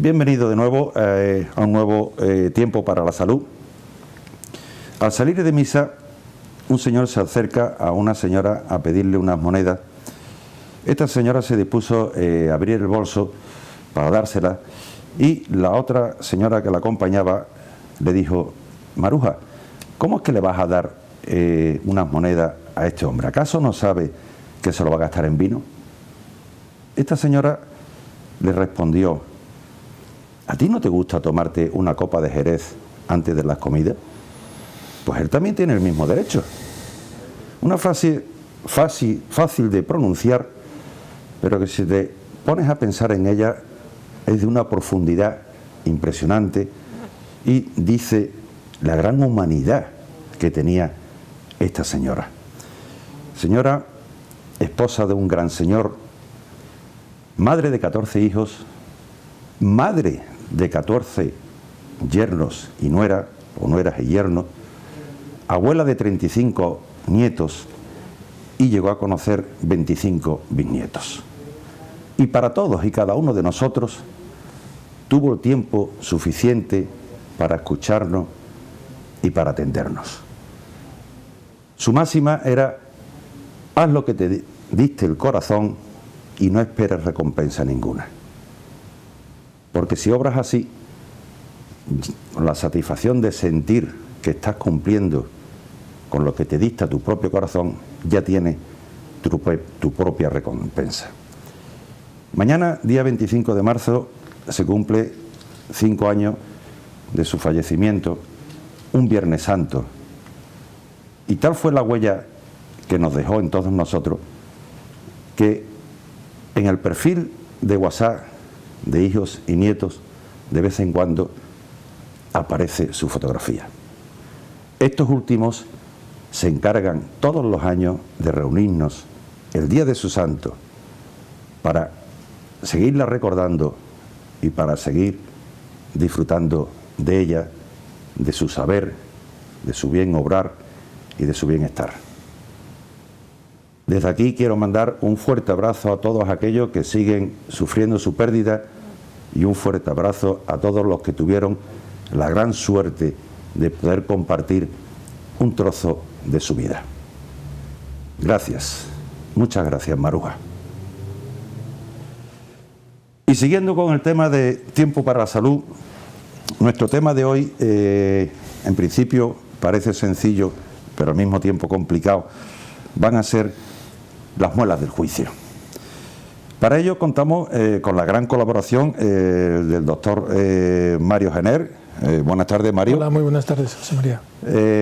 Bienvenido de nuevo a un nuevo tiempo para la salud. Al salir de misa, un señor se acerca a una señora a pedirle unas monedas. Esta señora se dispuso a abrir el bolso para dárselas y la otra señora que la acompañaba le dijo: Maruja, ¿cómo es que le vas a dar unas monedas a este hombre? ¿Acaso no sabe que se lo va a gastar en vino? Esta señora le respondió: ¿a ti no te gusta tomarte una copa de Jerez antes de las comidas? Pues él también tiene el mismo derecho. Una frase fácil de pronunciar, pero que si te pones a pensar en ella es de una profundidad impresionante y dice la gran humanidad que tenía esta señora. Señora, esposa de un gran señor, madre de 14 hijos, madre de 14 yernos y nueras, o nueras y yernos, abuela de 35 nietos y llegó a conocer 25 bisnietos. Y para todos y cada uno de nosotros tuvo el tiempo suficiente para escucharnos y para atendernos. Su máxima era: haz lo que te diste el corazón y no esperes recompensa ninguna. Porque si obras así, con la satisfacción de sentir que estás cumpliendo con lo que te dicta tu propio corazón, ya tienes tu propia recompensa. Mañana, día 25 de marzo, se cumple 5 años de su fallecimiento, un Viernes Santo. Y tal fue la huella que nos dejó en todos nosotros, que en el perfil de WhatsApp de hijos y nietos, de vez en cuando aparece su fotografía. Estos últimos se encargan todos los años de reunirnos el día de su santo para seguirla recordando y para seguir disfrutando de ella, de su saber, de su bien obrar y de su bienestar. Desde aquí quiero mandar un fuerte abrazo a todos aquellos que siguen sufriendo su pérdida y un fuerte abrazo a todos los que tuvieron la gran suerte de poder compartir un trozo de su vida. Gracias, muchas gracias, Maruja. Y siguiendo con el tema de tiempo para la salud, nuestro tema de hoy, en principio parece sencillo, pero al mismo tiempo complicado, van a ser las muelas del juicio. Para ello contamos con la gran colaboración del doctor Mario Gener. Buenas tardes, Mario. Hola, muy buenas tardes, José María.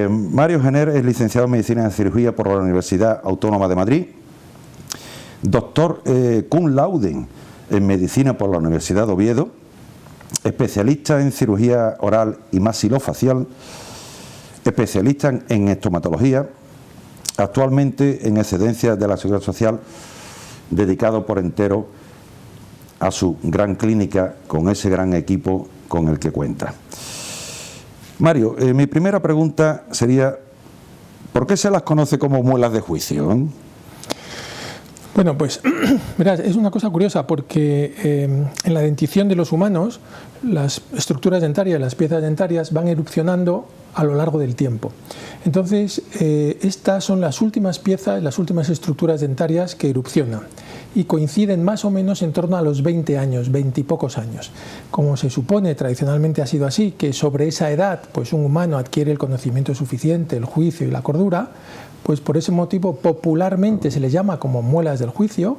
Mario Gener es licenciado en Medicina y Cirugía por la Universidad Autónoma de Madrid, doctor cum laude en Medicina por la Universidad de Oviedo, especialista en cirugía oral y maxilofacial, especialista en estomatología, actualmente en excedencias de la Seguridad Social, dedicado por entero a su gran clínica con ese gran equipo con el que cuenta. Mario, mi primera pregunta sería: ¿por qué se las conoce como muelas de juicio? Bueno, pues verás, es una cosa curiosa porque en la dentición de los humanos las estructuras dentarias, las piezas dentarias van erupcionando a lo largo del tiempo. Entonces, estas son las últimas piezas, las últimas estructuras dentarias que erupcionan y coinciden más o menos en torno a los 20 años, 20 y pocos años. Como se supone, tradicionalmente ha sido así, que sobre esa edad pues un humano adquiere el conocimiento suficiente, el juicio y la cordura, pues por ese motivo popularmente se les llama como muelas del juicio,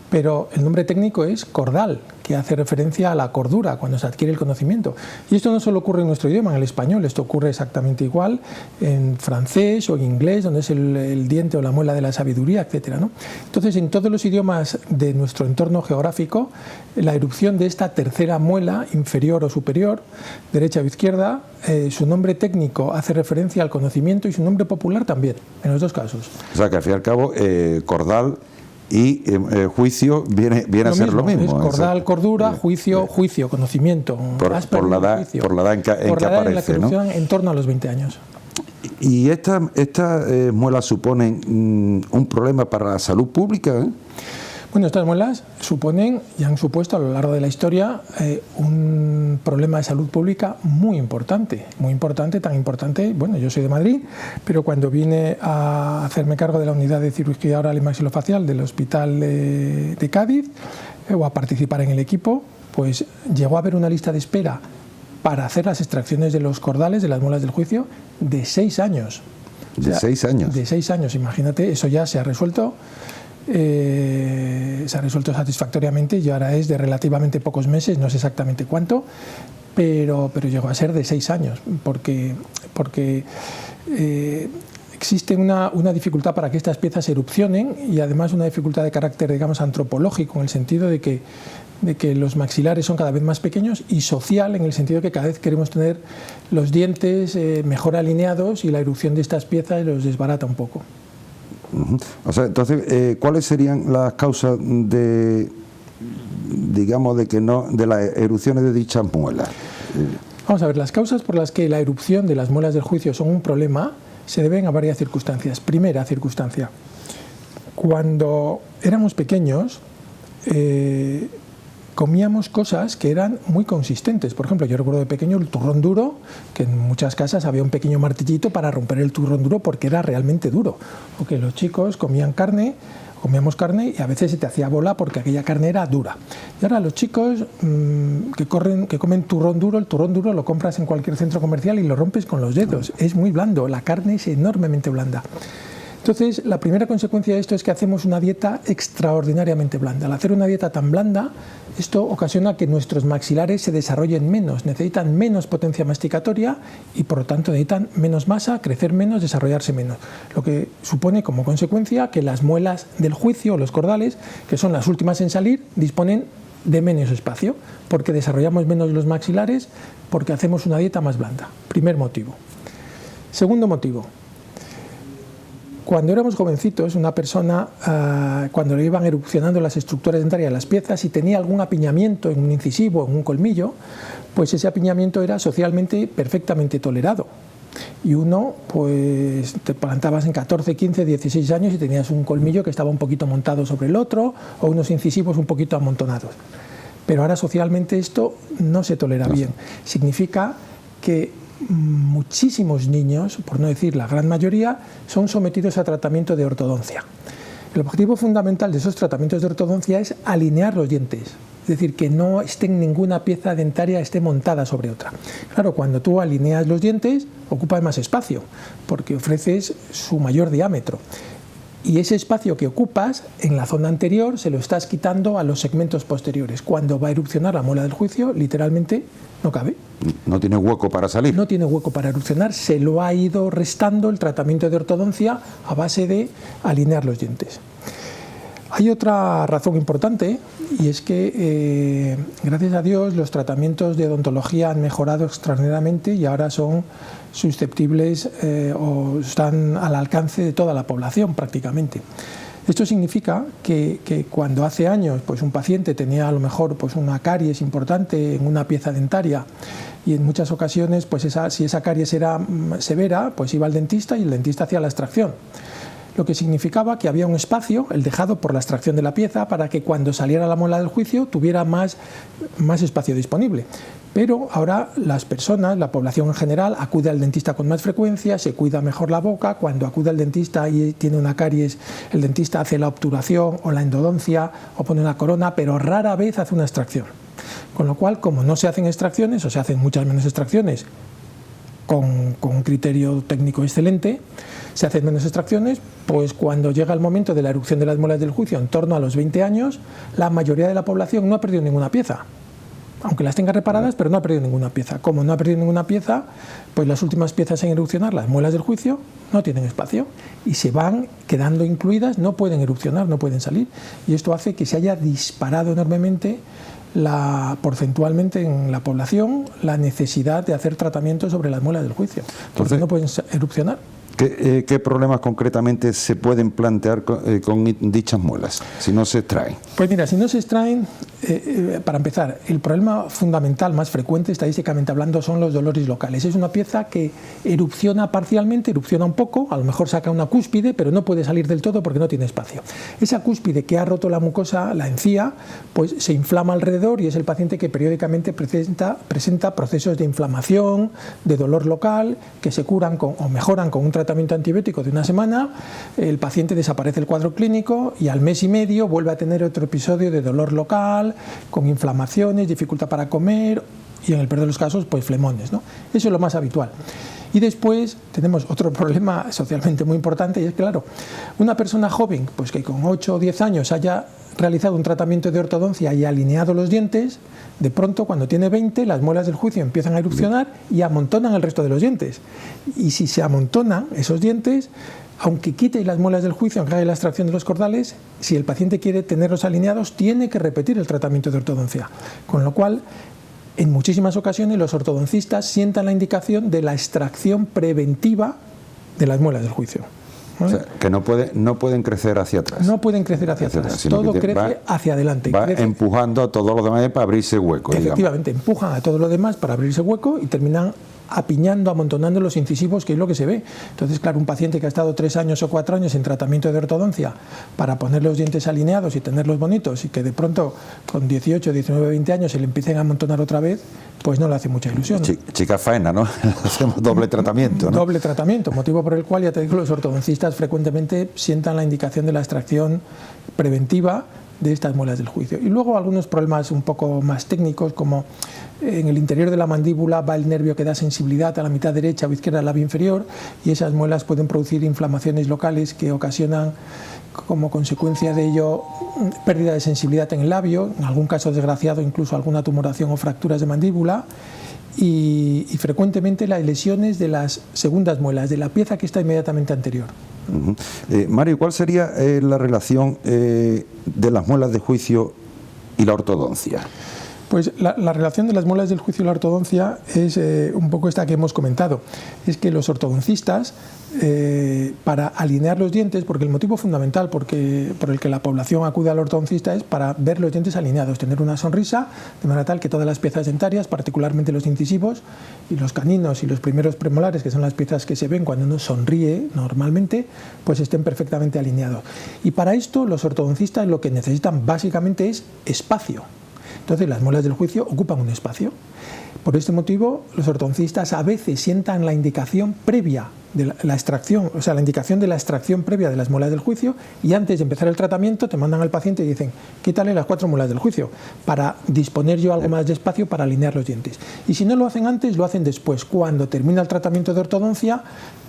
pero el nombre técnico es cordal, que hace referencia a la cordura cuando se adquiere el conocimiento. Y esto no solo ocurre en nuestro idioma, en el español, esto ocurre exactamente igual en francés o en inglés, donde es el diente o la muela de la sabiduría, etcétera, ¿no? Entonces, en todos los idiomas de nuestro entorno geográfico, la erupción de esta tercera muela, inferior o superior, derecha o izquierda, su nombre técnico hace referencia al conocimiento y su nombre popular también, en los dos casos. O sea que al fin y al cabo, cordal y juicio viene a ser lo mismo. Es cordal, cordura, juicio, conocimiento. Por la edad en que aparece, ¿no? En torno a los 20 años. ¿Y estas muelas suponen un problema para la salud pública? Bueno, estas muelas suponen y han supuesto a lo largo de la historia un problema de salud pública muy importante, tan importante. Bueno, yo soy de Madrid, pero cuando vine a hacerme cargo de la unidad de cirugía oral y maxilofacial del Hospital de Cádiz, o a participar en el equipo, pues llegó a haber una lista de espera para hacer las extracciones de los cordales, de las muelas del juicio, de 6 años. ¿De 6 años? De 6 años, imagínate, eso ya se ha resuelto. Se ha resuelto satisfactoriamente y ahora es de relativamente pocos meses, no sé exactamente cuánto, pero llegó a ser de 6 años, porque existe una dificultad para que estas piezas erupcionen y además una dificultad de carácter, digamos, antropológico, en el sentido de que los maxilares son cada vez más pequeños, y social, en el sentido de que cada vez queremos tener los dientes mejor alineados, y la erupción de estas piezas los desbarata un poco. O sea, entonces, ¿cuáles serían las causas de, digamos, de las erupciones de dichas muelas? Vamos a ver, las causas por las que la erupción de las muelas del juicio son un problema se deben a varias circunstancias. Primera circunstancia: cuando éramos pequeños comíamos cosas que eran muy consistentes. Por ejemplo, yo recuerdo de pequeño el turrón duro, que en muchas casas había un pequeño martillito para romper el turrón duro porque era realmente duro. O que los chicos comíamos carne y a veces se te hacía bola porque aquella carne era dura. Y ahora los chicos que comen turrón duro, el turrón duro lo compras en cualquier centro comercial y lo rompes con los dedos. Es muy blando, la carne es enormemente blanda. Entonces, la primera consecuencia de esto es que hacemos una dieta extraordinariamente blanda. Al hacer una dieta tan blanda, esto ocasiona que nuestros maxilares se desarrollen menos, necesitan menos potencia masticatoria y por lo tanto necesitan menos masa, crecer menos, desarrollarse menos. Lo que supone como consecuencia que las muelas del juicio, los cordales, que son las últimas en salir, disponen de menos espacio, porque desarrollamos menos los maxilares, porque hacemos una dieta más blanda. Primer motivo. Segundo motivo: cuando éramos jovencitos, una persona, cuando le iban erupcionando las estructuras dentarias de las piezas y tenía algún apiñamiento en un incisivo, en un colmillo, pues ese apiñamiento era socialmente perfectamente tolerado. Y uno, pues te plantabas en 14, 15, 16 años y tenías un colmillo que estaba un poquito montado sobre el otro, o unos incisivos un poquito amontonados. Pero ahora socialmente esto no se tolera bien. Significa que muchísimos niños, por no decir la gran mayoría, son sometidos a tratamiento de ortodoncia. El objetivo fundamental de esos tratamientos de ortodoncia es alinear los dientes, es decir, que no ninguna pieza dentaria esté montada sobre otra. Claro, cuando tú alineas los dientes, ocupas más espacio, porque ofreces su mayor diámetro. Y ese espacio que ocupas en la zona anterior se lo estás quitando a los segmentos posteriores. Cuando va a erupcionar la muela del juicio, literalmente no cabe. No tiene hueco para salir. No tiene hueco para erupcionar, se lo ha ido restando el tratamiento de ortodoncia a base de alinear los dientes. Hay otra razón importante, y es que gracias a Dios los tratamientos de odontología han mejorado extraordinariamente y ahora son susceptibles o están al alcance de toda la población prácticamente. Esto significa que cuando hace años pues un paciente tenía a lo mejor pues una caries importante en una pieza dentaria, y en muchas ocasiones pues si esa caries era severa, pues iba al dentista y el dentista hacía la extracción. Lo que significaba que había un espacio, el dejado por la extracción de la pieza, para que cuando saliera la muela del juicio tuviera más espacio disponible. Pero ahora las personas, la población en general, acude al dentista con más frecuencia, se cuida mejor la boca. Cuando acude al dentista y tiene una caries, el dentista hace la obturación o la endodoncia o pone una corona, pero rara vez hace una extracción. Con lo cual, como no se hacen extracciones, o se hacen muchas menos extracciones, con un criterio técnico excelente, se hacen menos extracciones, pues cuando llega el momento de la erupción de las muelas del juicio, en torno a los 20 años, la mayoría de la población no ha perdido ninguna pieza, aunque las tenga reparadas, pero no ha perdido ninguna pieza. Como no ha perdido ninguna pieza, pues las últimas piezas en erupcionar, las muelas del juicio, no tienen espacio y se van quedando incluidas, no pueden erupcionar, no pueden salir, y esto hace que se haya disparado enormemente porcentualmente en la población la necesidad de hacer tratamientos sobre las muelas del juicio, porque no pueden erupcionar. ¿Qué problemas concretamente se pueden plantear con dichas muelas si no se extraen? Pues mira, si no se extraen, para empezar, el problema fundamental más frecuente, estadísticamente hablando, son los dolores locales. Es una pieza que erupciona parcialmente, erupciona un poco, a lo mejor saca una cúspide, pero no puede salir del todo porque no tiene espacio. Esa cúspide que ha roto la mucosa, la encía, pues se inflama alrededor y es el paciente que periódicamente presenta procesos de inflamación, de dolor local, que se curan o mejoran con un tratamiento antibiótico de una semana. El paciente desaparece el cuadro clínico y al mes y medio vuelve a tener otro episodio de dolor local, con inflamaciones, dificultad para comer y en el peor de los casos, pues flemones, ¿no? Eso es lo más habitual. Y después tenemos otro problema socialmente muy importante y es que, claro, una persona joven, pues que con 8 o 10 años haya realizado un tratamiento de ortodoncia y alineado los dientes, de pronto cuando tiene 20 las muelas del juicio empiezan a erupcionar y amontonan el resto de los dientes. Y si se amontonan esos dientes, aunque quite las muelas del juicio, aunque haga la extracción de los cordales, si el paciente quiere tenerlos alineados, tiene que repetir el tratamiento de ortodoncia. Con lo cual, en muchísimas ocasiones los ortodoncistas sientan la indicación de la extracción preventiva de las muelas del juicio. ¿Vale? O sea, que no pueden crecer hacia atrás. No pueden crecer hacia atrás, todo crece hacia adelante. Va empujando a todos los demás para abrirse hueco. Efectivamente, digamos. Empujan a todo lo demás para abrirse hueco y terminan apiñando, amontonando los incisivos, que es lo que se ve. Entonces, claro, un paciente que ha estado 3 años o 4 años en tratamiento de ortodoncia para poner los dientes alineados y tenerlos bonitos y que de pronto con 18, 19, 20 años se le empiecen a amontonar otra vez, pues no le hace mucha ilusión. Chica faena, ¿no? Hacemos doble tratamiento, ¿no? Doble tratamiento, motivo por el cual, ya te digo, los ortodoncistas frecuentemente sientan la indicación de la extracción preventiva de estas muelas del juicio. Y luego algunos problemas un poco más técnicos, como en el interior de la mandíbula va el nervio que da sensibilidad a la mitad derecha o izquierda del labio inferior y esas muelas pueden producir inflamaciones locales que ocasionan como consecuencia de ello pérdida de sensibilidad en el labio, en algún caso desgraciado incluso alguna tumoración o fracturas de mandíbula y frecuentemente las lesiones de las segundas muelas, de la pieza que está inmediatamente anterior. Mario, ¿cuál sería la relación de las muelas de juicio y la ortodoncia? Pues la relación de las muelas del juicio y la ortodoncia es un poco esta que hemos comentado. Es que los ortodoncistas, para alinear los dientes, porque el motivo fundamental por el que la población acude al ortodoncista es para ver los dientes alineados, tener una sonrisa, de manera tal que todas las piezas dentarias, particularmente los incisivos y los caninos y los primeros premolares, que son las piezas que se ven cuando uno sonríe normalmente, pues estén perfectamente alineados. Y para esto los ortodoncistas lo que necesitan básicamente es espacio. Entonces las muelas del juicio ocupan un espacio. Por este motivo los ortodoncistas a veces sientan la indicación previa de la extracción, o sea, la indicación de la extracción previa de las muelas del juicio y antes de empezar el tratamiento te mandan al paciente y dicen quítale las 4 muelas del juicio para disponer yo algo más de espacio para alinear los dientes. Y si no lo hacen antes, lo hacen después. Cuando termina el tratamiento de ortodoncia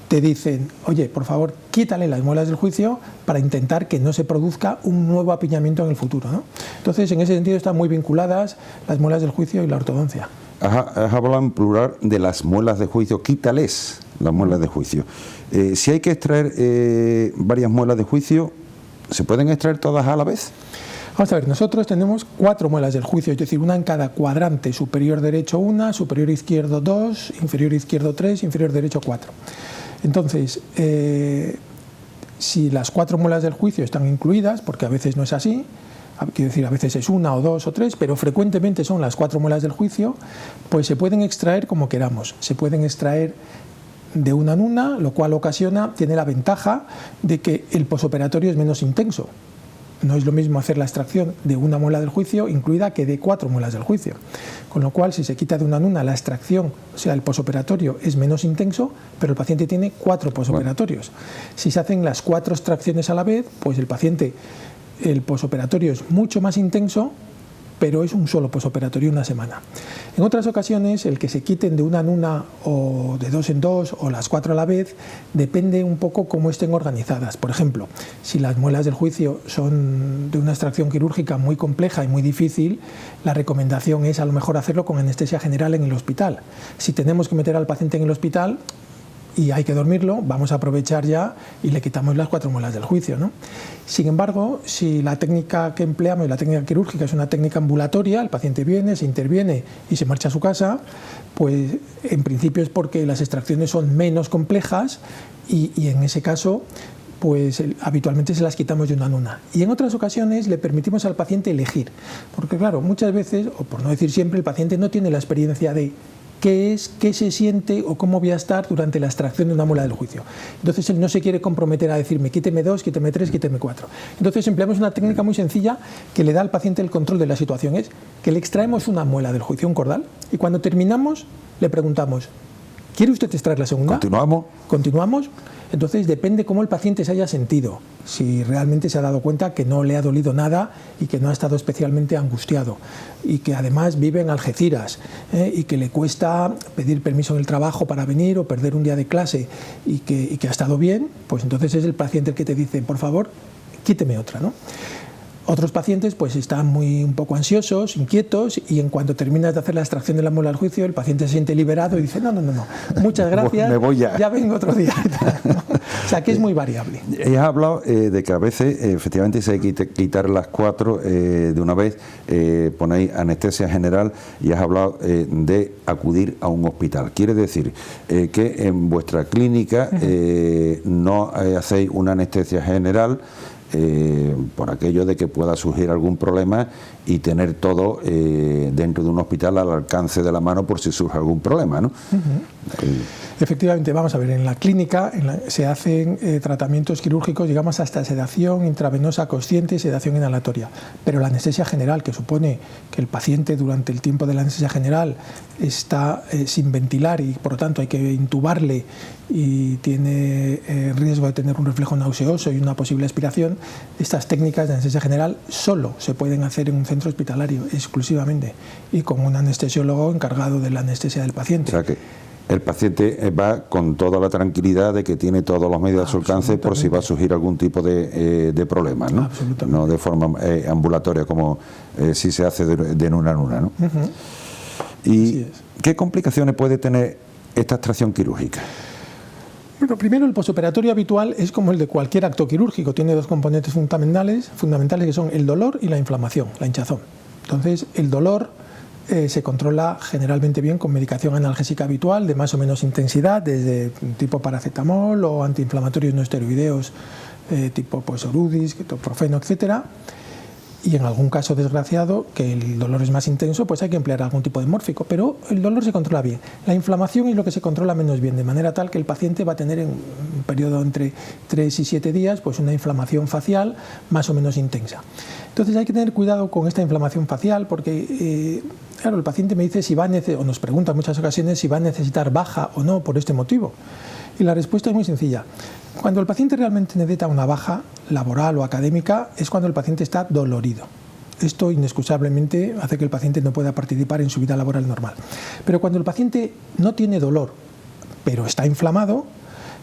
te dicen, oye, por favor, quítale las muelas del juicio para intentar que no se produzca un nuevo apiñamiento en el futuro, ¿no? Entonces, en ese sentido están muy vinculadas las muelas del juicio y la ortodoncia. Has hablado en plural de las muelas de juicio, quítales las muelas de juicio. Si hay que extraer varias muelas de juicio, ¿se pueden extraer todas a la vez? Vamos a ver, nosotros tenemos 4 muelas del juicio, es decir, una en cada cuadrante, superior derecho 1, superior izquierdo 2, inferior izquierdo 3, inferior derecho 4. Entonces, si las 4 muelas del juicio están incluidas, porque a veces no es así, quiero decir, a veces es 1 o 2 o 3, pero frecuentemente son las 4 muelas del juicio, pues se pueden extraer como queramos. Se pueden extraer de una en una, lo cual tiene la ventaja de que el posoperatorio es menos intenso. No es lo mismo hacer la extracción de una muela del juicio incluida que de 4 muelas del juicio. Con lo cual, si se quita de una en una, la extracción, o sea, el posoperatorio es menos intenso, pero el paciente tiene 4 posoperatorios. Si se hacen las 4 extracciones a la vez, pues el posoperatorio es mucho más intenso, pero es un solo posoperatorio una semana. En otras ocasiones, el que se quiten de una en una o de 2 en 2 o las 4 a la vez, depende un poco cómo estén organizadas. Por ejemplo, si las muelas del juicio son de una extracción quirúrgica muy compleja y muy difícil, la recomendación es a lo mejor hacerlo con anestesia general en el hospital. Si tenemos que meter al paciente en el hospital y hay que dormirlo, vamos a aprovechar ya y le quitamos las 4 muelas del juicio, ¿no? Sin embargo, si la técnica que empleamos, la técnica quirúrgica, es una técnica ambulatoria, el paciente viene, se interviene y se marcha a su casa, pues en principio es porque las extracciones son menos complejas y en ese caso pues habitualmente se las quitamos de una en una. Y en otras ocasiones le permitimos al paciente elegir, porque claro, muchas veces, o por no decir siempre, el paciente no tiene la experiencia de qué es, qué se siente o cómo voy a estar durante la extracción de una muela del juicio. Entonces él no se quiere comprometer a decirme quíteme 2, quíteme 3, quíteme 4. Entonces empleamos una técnica muy sencilla que le da al paciente el control de la situación. Es que le extraemos una muela del juicio, un cordal, y cuando terminamos le preguntamos, ¿quiere usted extraer la segunda? ¿Continuamos? ¿Continuamos? Entonces depende cómo el paciente se haya sentido, si realmente se ha dado cuenta que no le ha dolido nada y que no ha estado especialmente angustiado y que además vive en Algeciras y que le cuesta pedir permiso en el trabajo para venir o perder un día de clase y que ha estado bien, pues entonces es el paciente el que te dice, por favor, quíteme otra, ¿no? Otros pacientes pues están un poco ansiosos, inquietos, y en cuanto terminas de hacer la extracción de la muela del juicio, el paciente se siente liberado y dice, no, muchas gracias, me voy ya vengo otro día. O sea, que es muy variable. Has hablado de que a veces efectivamente se hay que quitar las 4 de una vez, ponéis anestesia general, y has hablado de acudir a un hospital. Quiere decir que en vuestra clínica no hacéis una anestesia general, por aquello de que pueda surgir algún problema y tener todo dentro de un hospital al alcance de la mano por si surge algún problema, ¿no? Efectivamente, vamos a ver, en la clínica se hacen tratamientos quirúrgicos, digamos, hasta sedación intravenosa consciente y sedación inhalatoria, pero la anestesia general, que supone que el paciente durante el tiempo de la anestesia general está sin ventilar y por lo tanto hay que intubarle y tiene riesgo de tener un reflejo nauseoso y una posible aspiración, estas técnicas de anestesia general solo se pueden hacer en un centro hospitalario, exclusivamente, y con un anestesiólogo encargado de la anestesia del paciente. O sea que el paciente va con toda la tranquilidad de que tiene todos los medios a su alcance por si va a surgir algún tipo de problema, ¿no? No de forma ambulatoria como si se hace de una en una, ¿no? ¿Y qué complicaciones puede tener esta extracción quirúrgica? Bueno, primero, el posoperatorio habitual es como el de cualquier acto quirúrgico, tiene 2 componentes fundamentales que son el dolor y la inflamación, la hinchazón. Entonces, el dolor se controla generalmente bien con medicación analgésica habitual de más o menos intensidad, desde tipo paracetamol o antiinflamatorios no esteroideos tipo Orudis, ketoprofeno, etcétera. Y en algún caso desgraciado, que el dolor es más intenso, pues hay que emplear algún tipo de mórfico, pero el dolor se controla bien. La inflamación es lo que se controla menos bien, de manera tal que el paciente va a tener en un periodo entre 3 y 7 días pues una inflamación facial más o menos intensa. Entonces hay que tener cuidado con esta inflamación facial porque, claro, el paciente me dice o nos pregunta en muchas ocasiones si va a necesitar baja o no por este motivo. Y la respuesta es muy sencilla. Cuando el paciente realmente necesita una baja laboral o académica es cuando el paciente está dolorido. Esto inexcusablemente hace que el paciente no pueda participar en su vida laboral normal. Pero cuando el paciente no tiene dolor, pero está inflamado,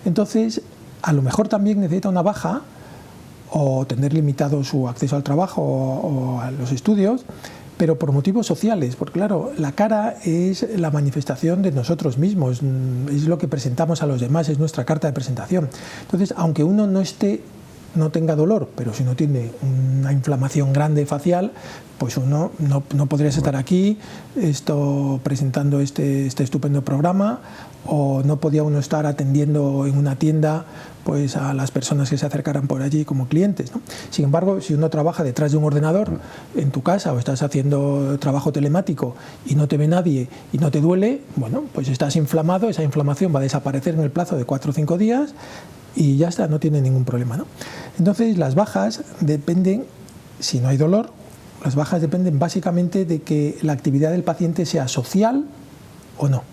entonces a lo mejor también necesita una baja o tener limitado su acceso al trabajo o a los estudios, pero por motivos sociales, porque claro, la cara es la manifestación de nosotros mismos, es lo que presentamos a los demás, es nuestra carta de presentación. Entonces, aunque uno no tenga dolor, pero si no tiene una inflamación grande facial, pues uno no podrías estar aquí presentando este estupendo programa, o no podía uno estar atendiendo en una tienda pues a las personas que se acercaran por allí como clientes, ¿no? Sin embargo, si uno trabaja detrás de un ordenador en tu casa o estás haciendo trabajo telemático y no te ve nadie y no te duele, bueno, pues estás inflamado, esa inflamación va a desaparecer en el plazo de 4 o 5 días y ya está, no tiene ningún problema, ¿no? Entonces, las bajas dependen, si no hay dolor, las bajas dependen básicamente de que la actividad del paciente sea social o no.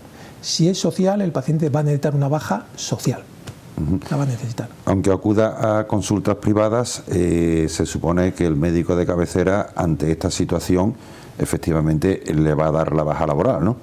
Si es social, el paciente va a necesitar una baja social. La va a necesitar. Aunque acuda a consultas privadas, se supone que el médico de cabecera, ante esta situación, efectivamente le va a dar la baja laboral, ¿no?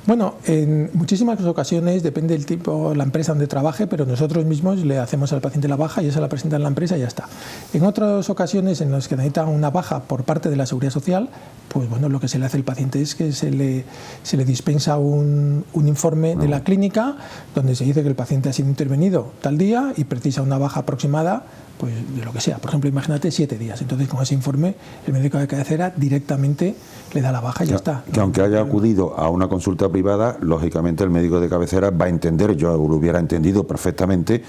Bueno, en muchísimas ocasiones depende del tipo, la empresa donde trabaje, pero nosotros mismos le hacemos al paciente la baja y esa la presenta en la empresa y ya está. En otras ocasiones en las que necesita una baja por parte de la Seguridad Social, pues bueno, lo que se le hace al paciente es que se le dispensa un informe de la clínica donde se dice que el paciente ha sido intervenido tal día y precisa una baja aproximada pues de lo que sea, por ejemplo, imagínate 7 días. Entonces, con ese informe, el médico de cabecera directamente le da la baja y ya está. Que aunque haya acudido a una consulta privada, lógicamente el médico de cabecera va a entender, yo lo hubiera entendido perfectamente,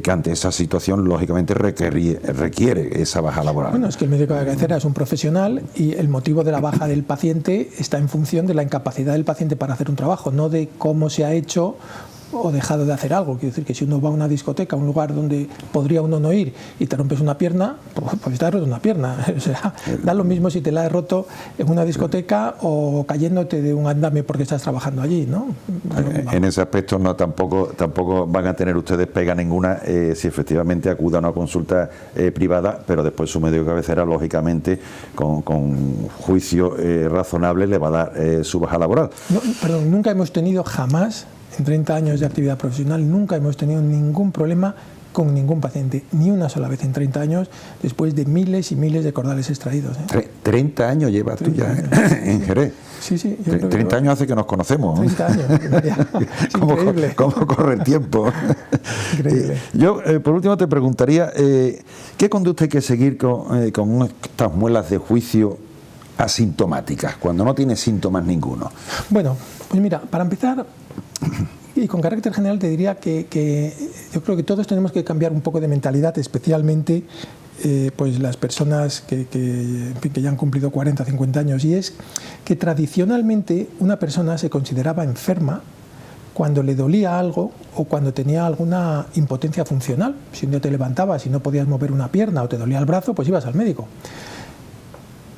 que ante esa situación, lógicamente requiere esa baja laboral. Bueno, es que el médico de cabecera es un profesional y el motivo de la baja del paciente está en función de la incapacidad del paciente para hacer un trabajo, no de cómo se ha hecho o dejado de hacer algo. Quiero decir que si uno va a una discoteca, a un lugar donde podría uno no ir y te rompes una pierna, pues te has roto una pierna. O sea, da lo mismo si te la has roto en una discoteca o cayéndote de un andamio porque estás trabajando allí, ¿no? En ese aspecto no tampoco van a tener ustedes pega ninguna si efectivamente acuda a una consulta privada, pero después su médico de cabecera, lógicamente, con juicio razonable, le va a dar su baja laboral. No, perdón, nunca hemos tenido jamás, en 30 años de actividad profesional, nunca hemos tenido ningún problema con ningún paciente, ni una sola vez en 30 años, después de miles y miles de cordales extraídos. 30 años llevas tú ya en Jerez. Sí, sí. 30 años hace que nos conocemos. 30 años. Increíble. ¿Cómo corre el tiempo? Increíble. Yo, por último, te preguntaría, ¿qué conducta hay que seguir con estas muelas de juicio asintomáticas, cuando no tiene síntomas ninguno? Bueno, pues mira, para empezar, y con carácter general te diría que yo creo que todos tenemos que cambiar un poco de mentalidad, especialmente pues las personas que ya han cumplido 40, 50 años, y es que tradicionalmente una persona se consideraba enferma cuando le dolía algo o cuando tenía alguna impotencia funcional. Si un día te levantabas y no podías mover una pierna o te dolía el brazo, pues ibas al médico.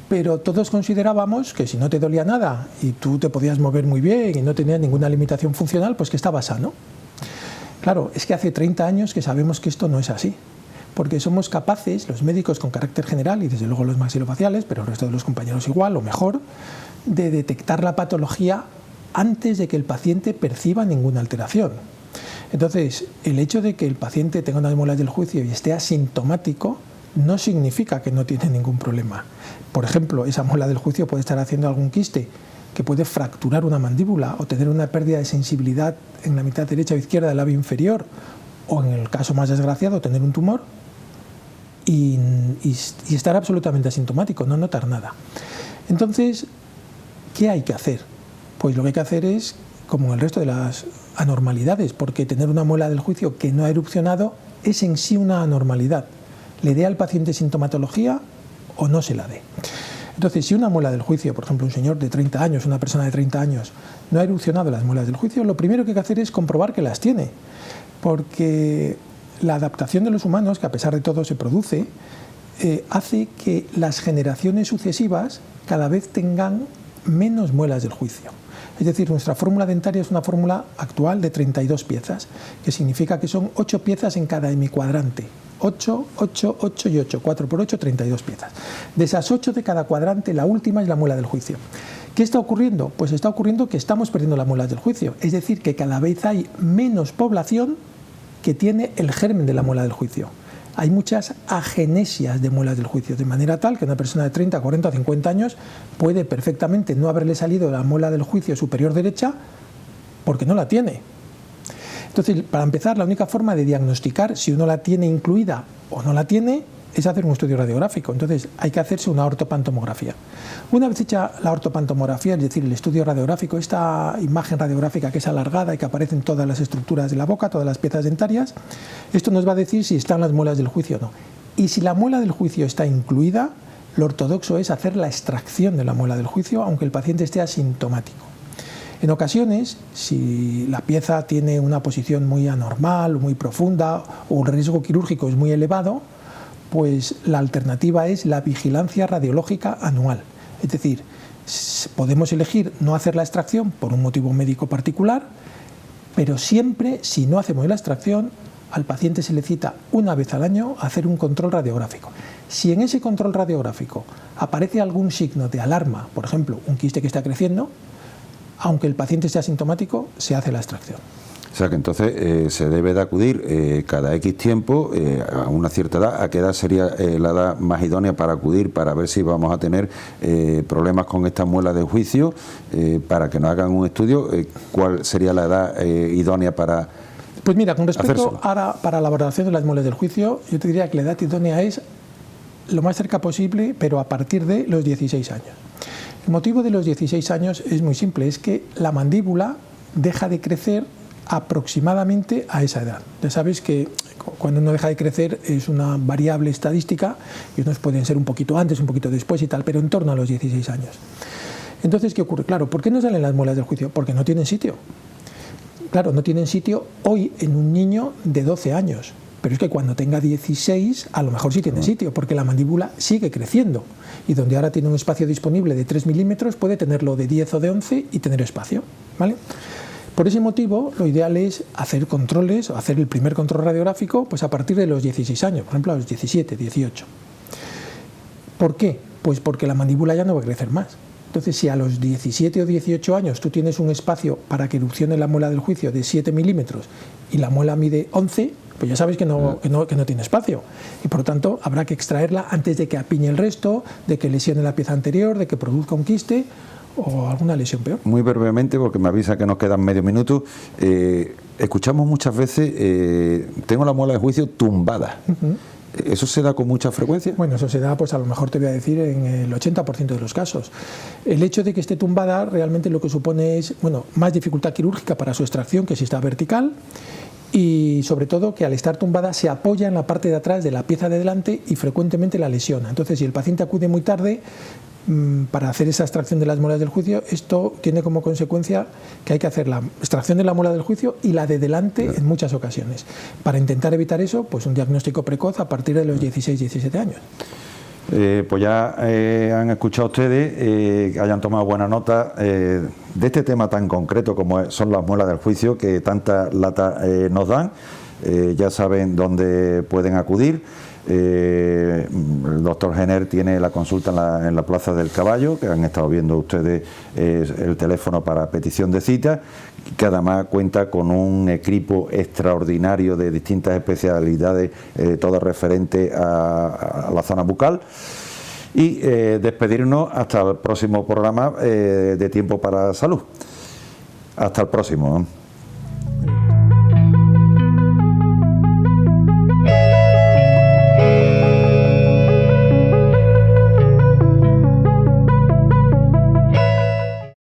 Pero todos considerábamos que si no te dolía nada y tú te podías mover muy bien y no tenías ninguna limitación funcional, pues que estabas sano. Claro, es que hace 30 años que sabemos que esto no es así, porque somos capaces, los médicos con carácter general y desde luego los maxilofaciales, pero el resto de los compañeros igual o mejor, de detectar la patología antes de que el paciente perciba ninguna alteración. Entonces, el hecho de que el paciente tenga unas muelas del juicio y esté asintomático no significa que no tiene ningún problema. Por ejemplo, esa muela del juicio puede estar haciendo algún quiste que puede fracturar una mandíbula o tener una pérdida de sensibilidad en la mitad derecha o izquierda del labio inferior, o en el caso más desgraciado, tener un tumor y estar absolutamente asintomático, no notar nada. Entonces, ¿qué hay que hacer? Pues lo que hay que hacer es, como en el resto de las anormalidades, porque tener una muela del juicio que no ha erupcionado es en sí una anormalidad. ¿Le dé al paciente sintomatología o no se la dé? Entonces, si una muela del juicio, por ejemplo, un señor de 30 años, una persona de 30 años, no ha erupcionado las muelas del juicio, lo primero que hay que hacer es comprobar que las tiene, porque la adaptación de los humanos, que a pesar de todo se produce, hace que las generaciones sucesivas cada vez tengan menos muelas del juicio. Es decir, nuestra fórmula dentaria es una fórmula actual de 32 piezas, que significa que son 8 piezas en cada hemicuadrante. 8, 8, 8 y 8, 4 por 8, 32 piezas. De esas 8 de cada cuadrante, la última es la muela del juicio. ¿Qué está ocurriendo? Pues está ocurriendo que estamos perdiendo las muelas del juicio, es decir, que cada vez hay menos población que tiene el germen de la muela del juicio. Hay muchas agenesias de muelas del juicio, de manera tal que una persona de 30, 40 o 50 años puede perfectamente no haberle salido la muela del juicio superior derecha porque no la tiene. Entonces, para empezar, la única forma de diagnosticar si uno la tiene incluida o no la tiene es hacer un estudio radiográfico. Entonces, hay que hacerse una ortopantomografía. Una vez hecha la ortopantomografía, es decir, el estudio radiográfico, esta imagen radiográfica que es alargada y que aparece en todas las estructuras de la boca, todas las piezas dentarias, esto nos va a decir si están las muelas del juicio o no. Y si la muela del juicio está incluida, lo ortodoxo es hacer la extracción de la muela del juicio, aunque el paciente esté asintomático. En ocasiones, si la pieza tiene una posición muy anormal, muy profunda, o el riesgo quirúrgico es muy elevado, pues la alternativa es la vigilancia radiológica anual. Es decir, podemos elegir no hacer la extracción por un motivo médico particular, pero siempre, si no hacemos la extracción, al paciente se le cita una vez al año a hacer un control radiográfico. Si en ese control radiográfico aparece algún signo de alarma, por ejemplo, un quiste que está creciendo, aunque el paciente sea asintomático, se hace la extracción. O sea que entonces se debe de acudir cada X tiempo, a una cierta edad. ¿A qué edad sería la edad más idónea para acudir, para ver si vamos a tener problemas con esta muela de juicio, para que nos hagan un estudio? ¿Cuál sería la edad idónea para Pues mira, con respecto hacérselo. ahora para la valoración de las muelas del juicio, yo te diría que la edad idónea es lo más cerca posible, pero a partir de los 16 años. El motivo de los 16 años es muy simple, es que la mandíbula deja de crecer aproximadamente a esa edad. Ya sabes que cuando uno deja de crecer es una variable estadística y unos pueden ser un poquito antes, un poquito después y tal, pero en torno a los 16 años. Entonces, ¿qué ocurre? Claro, ¿por qué no salen las muelas del juicio? Porque no tienen sitio. Claro, no tienen sitio hoy en un niño de 12 años. Pero es que cuando tenga 16, a lo mejor sí tiene sitio, porque la mandíbula sigue creciendo. Y donde ahora tiene un espacio disponible de 3 milímetros, puede tenerlo de 10 o de 11 y tener espacio, ¿vale? Por ese motivo, lo ideal es hacer controles, o hacer el primer control radiográfico, pues a partir de los 16 años, por ejemplo, a los 17, 18. ¿Por qué? Pues porque la mandíbula ya no va a crecer más. Entonces, si a los 17 o 18 años tú tienes un espacio para que erupcione la muela del juicio de 7 milímetros y la muela mide 11, pues ya sabes que no tiene espacio. Y por lo tanto, habrá que extraerla antes de que apiñe el resto, de que lesione la pieza anterior, de que produzca un quiste o alguna lesión peor. Muy brevemente, porque me avisa que nos quedan medio minuto. Escuchamos muchas veces, tengo la muela de juicio tumbada. ¿Eso se da con mucha frecuencia? Bueno, eso se da, pues a lo mejor te voy a decir, en el 80% de los casos. El hecho de que esté tumbada realmente lo que supone es, bueno, más dificultad quirúrgica para su extracción que si está vertical, y sobre todo que al estar tumbada se apoya en la parte de atrás de la pieza de delante y frecuentemente la lesiona. Entonces, si el paciente acude muy tarde para hacer esa extracción de las muelas del juicio, esto tiene como consecuencia que hay que hacer la extracción de la muela del juicio y la de delante en muchas ocasiones. Para intentar evitar eso, pues un diagnóstico precoz a partir de los 16-17 años. Pues ya han escuchado ustedes, que hayan tomado buena nota de este tema tan concreto como son las muelas del juicio, que tanta lata nos dan. Ya saben dónde pueden acudir. El doctor Jenner tiene la consulta en la Plaza del Caballo, que han estado viendo ustedes, el teléfono para petición de cita, que además cuenta con un equipo extraordinario de distintas especialidades, todo referente a la zona bucal. Y despedirnos hasta el próximo programa de Tiempo para Salud. Hasta el próximo.